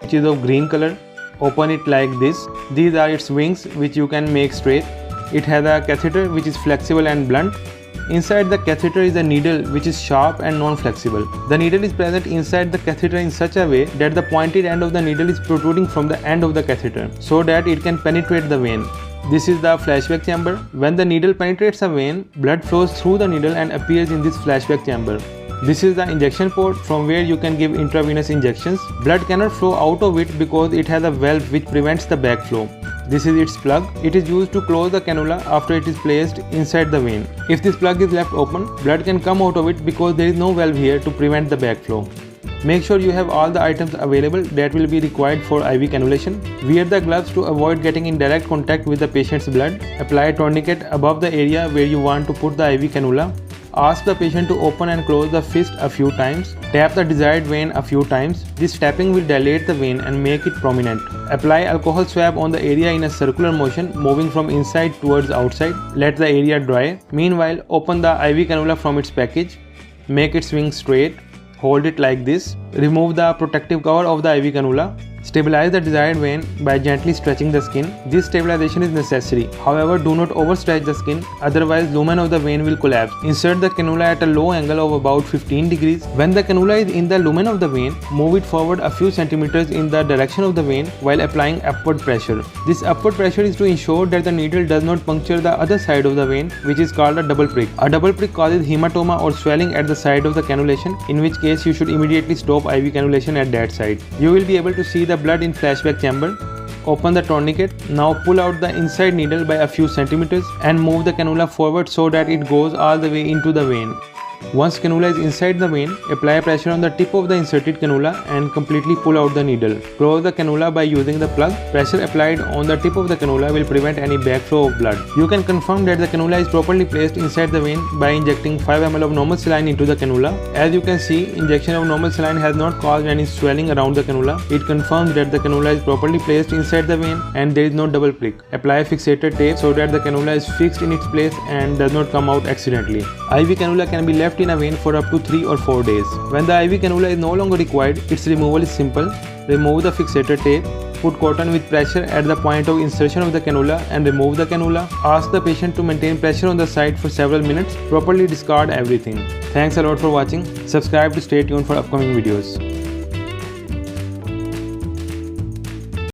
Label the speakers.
Speaker 1: which is of green color. Open it like this. These are its wings, which you can make straight. It has a catheter which is flexible and blunt. Inside the catheter is a needle which is sharp and non-flexible. The needle is present inside the catheter in such a way that the pointed end of the needle is protruding from the end of the catheter so that it can penetrate the vein. This is the flashback chamber. When the needle penetrates a vein, blood flows through the needle and appears in this flashback chamber. This is the injection port from where you can give intravenous injections. Blood cannot flow out of it because it has a valve which prevents the backflow. This is its plug. It is used to close the cannula after it is placed inside the vein. If this plug is left open, blood can come out of it because there is no valve here to prevent the backflow. Make sure you have all the items available that will be required for IV cannulation. Wear the gloves to avoid getting in direct contact with the patient's blood. Apply a tourniquet above the area where you want to put the IV cannula. Ask the patient to open and close the fist a few times. Tap the desired vein a few times. This tapping will dilate the vein and make it prominent. Apply alcohol swab on the area in a circular motion, moving from inside towards outside. Let the area dry. Meanwhile, open the IV cannula from its package. Make it swing straight. Hold it like this. Remove the protective cover of the IV cannula. Stabilize the desired vein by gently stretching the skin. This stabilization is necessary. However, do not overstretch the skin, otherwise lumen of the vein will collapse. Insert the cannula at a low angle of about 15 degrees. When the cannula is in the lumen of the vein, move it forward a few centimeters in the direction of the vein while applying upward pressure. This upward pressure is to ensure that the needle does not puncture the other side of the vein, which is called a double prick. A double prick causes hematoma or swelling at the side of the cannulation, in which case you should immediately stop IV cannulation at that side. You will be able to see the blood in flashback chamber. Open the tourniquet. Now pull out the inside needle by a few centimeters and move the cannula forward so that it goes all the way into the vein. Once cannula is inside the vein, apply pressure on the tip of the inserted cannula and completely pull out the needle. Close the cannula by using the plug. Pressure applied on the tip of the cannula will prevent any backflow of blood. You can confirm that the cannula is properly placed inside the vein by injecting 5 ml of normal saline into the cannula. As you can see, injection of normal saline has not caused any swelling around the cannula. It confirms that the cannula is properly placed inside the vein and there is no double prick. Apply fixator tape so that the cannula is fixed in its place and does not come out accidentally. IV cannula can be left in a vein for up to 3 or 4 days. When the IV cannula is no longer required, its removal is simple. Remove the fixator tape. Put cotton with pressure at the point of insertion of the cannula and remove the cannula. Ask the patient to maintain pressure on the site for several minutes. Properly discard everything. Thanks a lot for watching. Subscribe to stay tuned for upcoming videos.